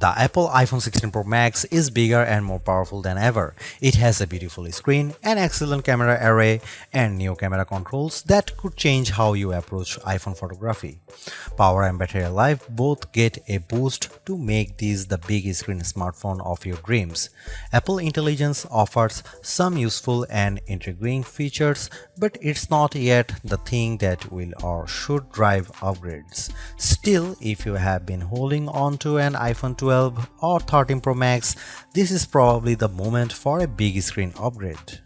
The Apple iPhone 16 Pro Max is bigger and more powerful than ever. It has a beautiful screen, an excellent camera array, and new camera controls that could change how you approach iPhone photography. Power and battery life both get a boost to make this the big screen smartphone of your dreams. Apple Intelligence offers some useful and intriguing features, but it's not yet the thing that will or should drive upgrades. Still, if you have been holding on to an iPhone 12 or 13 Pro Max, this is probably the moment for a big screen upgrade.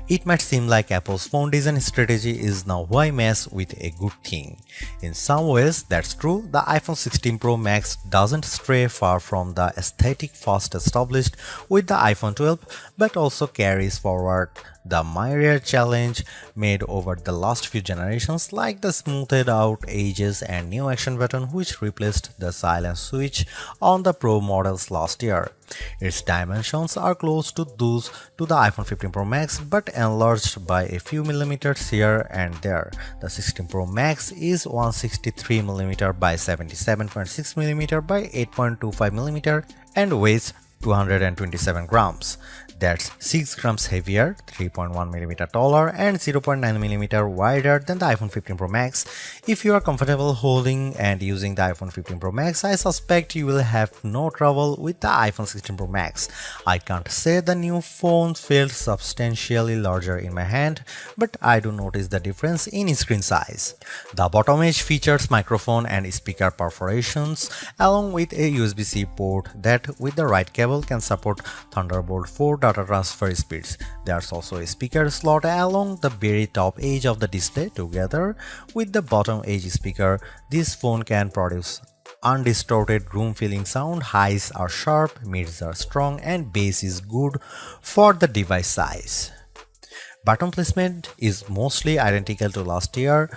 It might seem like Apple's phone design strategy is now why mess with a good thing. In some ways, that's true. The iPhone 16 Pro Max doesn't stray far from the aesthetic first established with the iPhone 12, but also carries forward the myriad challenge made over the last few generations, like the smoothed out edges and new action button which replaced the silent switch on the Pro models last year. Its dimensions are close to those to the iPhone 15 Pro Max but enlarged by a few millimeters here and there. The 16 Pro Max is 163mm by 77.6mm by 8.25mm and weighs 227 grams. That's 6 grams heavier, 3.1mm taller, and 0.9mm wider than the iPhone 15 Pro Max. If you are comfortable holding and using the iPhone 15 Pro Max, I suspect you will have no trouble with the iPhone 16 Pro Max. I can't say the new phone feels substantially larger in my hand, but I do notice the difference in screen size. The bottom edge features microphone and speaker perforations, along with a USB-C port that, with the right cable, can support Thunderbolt 4 data transfer speeds. There's also a speaker slot along the very top edge of the display. Together with the bottom edge speaker, this phone can produce undistorted room-filling sound. Highs are sharp, mids are strong, and bass is good for the device size. Button placement is mostly identical to last year,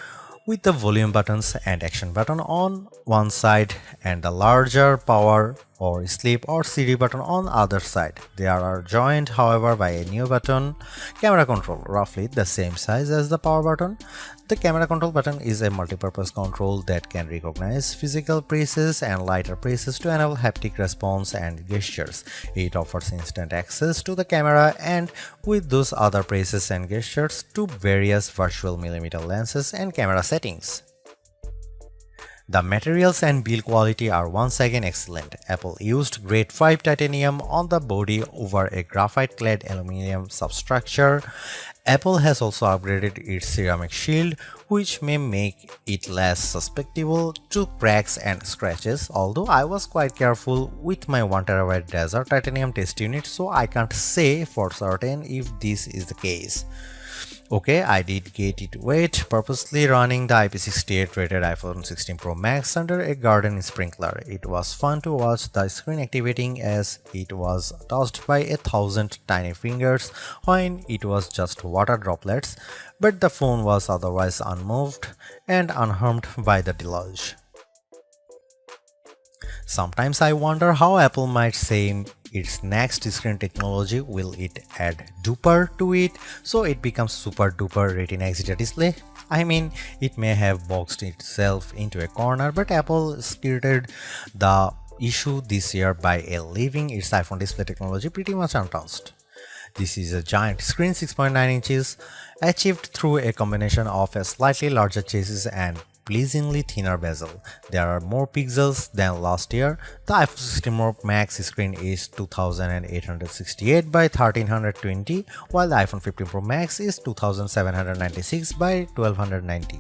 with the volume buttons and action button on one side and the larger power or sleep or CD button on other side. They are joined, however, by a new button, camera control, roughly the same size as the power button. The camera control button is a multi-purpose control that can recognize physical presses and lighter presses to enable haptic response and gestures. It offers instant access to the camera and with those other presses and gestures to various virtual millimeter lenses and camera settings. The materials and build quality are once again excellent. Apple used grade 5 titanium on the body over a graphite-clad aluminum substructure. Apple has also upgraded its ceramic shield, which may make it less susceptible to cracks and scratches, although I was quite careful with my 1TB Desert titanium test unit, so I can't say for certain if this is the case. Okay, I did get it wet, purposely running the IP68 rated iPhone 16 Pro Max under a garden sprinkler. It was fun to watch the screen activating as it was touched by 1,000 tiny fingers when it was just water droplets, but the phone was otherwise unmoved and unharmed by the deluge. Sometimes I wonder how Apple might say its next screen technology. Will it add duper to it so it becomes super duper Retina XDR display? I mean, it may have boxed itself into a corner, but Apple skirted the issue this year by leaving its iPhone display technology pretty much untouched. This is a giant screen 6.9 inches achieved through a combination of a slightly larger chassis and pleasingly thinner bezel. There are more pixels than last year. The iPhone 16 Pro Max screen is 2868 by 1320, while the iPhone 15 Pro Max is 2796 by 1290.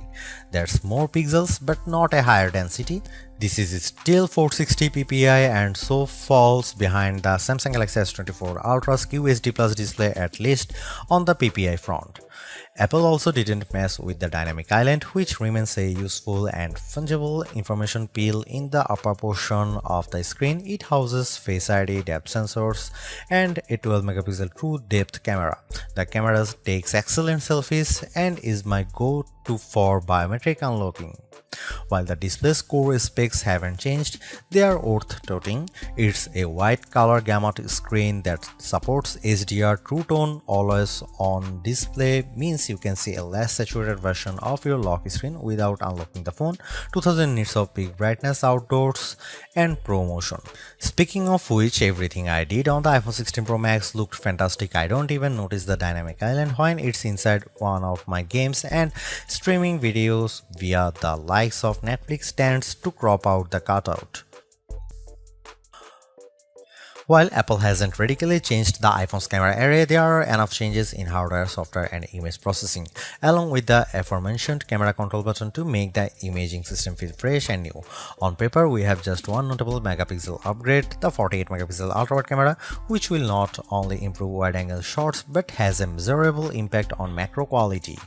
There's more pixels but not a higher density. This is still 460 ppi and so falls behind the Samsung Galaxy S24 Ultra's QHD Plus display, at least on the ppi front. Apple also didn't mess with the dynamic island, which remains a useful and fungible information peel in the upper portion of the screen. It houses Face ID, depth sensors, and a 12-megapixel true depth camera. The camera takes excellent selfies and is my go-to for biometric unlocking. While the display's core specs haven't changed, they are worth noting. It's a wide color gamut screen that supports HDR True Tone always on display, means you can see a less saturated version of your lock screen without unlocking the phone, 2000 nits of peak brightness outdoors, and Pro Motion. Speaking of which, everything I did on the iPhone 16 Pro Max looked fantastic. I don't even notice the dynamic island when it's inside one of my games, and streaming videos via the likes of Netflix tends to crop out the cutout. While Apple hasn't radically changed the iPhone's camera array, there are enough changes in hardware, software, and image processing, along with the aforementioned camera control button to make the imaging system feel fresh and new. On paper, we have just one notable megapixel upgrade, the 48 megapixel ultra-wide camera, which will not only improve wide-angle shots but has a measurable impact on macro quality.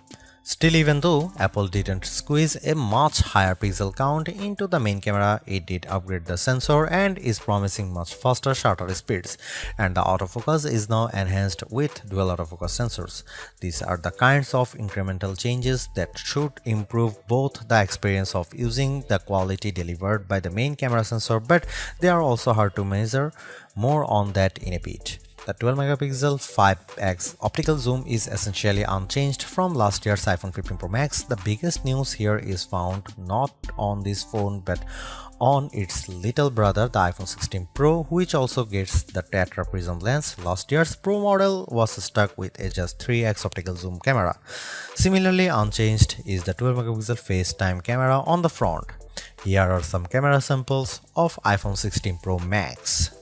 Still, even though Apple didn't squeeze a much higher pixel count into the main camera, it did upgrade the sensor and is promising much faster shutter speeds, and the autofocus is now enhanced with dual autofocus sensors. These are the kinds of incremental changes that should improve both the experience of using the quality delivered by the main camera sensor, but they are also hard to measure. More on that in a bit. The 12 megapixel 5x optical zoom is essentially unchanged from last year's iPhone 15 Pro Max. The biggest news here is found not on this phone but on its little brother, the iPhone 16 Pro, which also gets the tetra prism lens. Last year's Pro model was stuck with a just 3x optical zoom camera. Similarly unchanged is the 12 megapixel FaceTime camera on the front. Here are some camera samples of iPhone 16 Pro Max.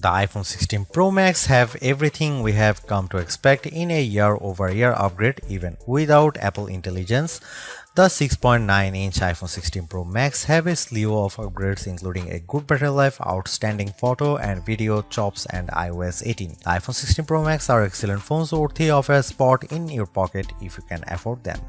The iPhone 16 Pro Max have everything we have come to expect in a year-over-year upgrade even without Apple Intelligence. The 6.9-inch iPhone 16 Pro Max have a slew of upgrades including a good battery life, outstanding photo and video chops, and iOS 18. The iPhone 16 Pro Max are excellent phones worthy of a spot in your pocket if you can afford them.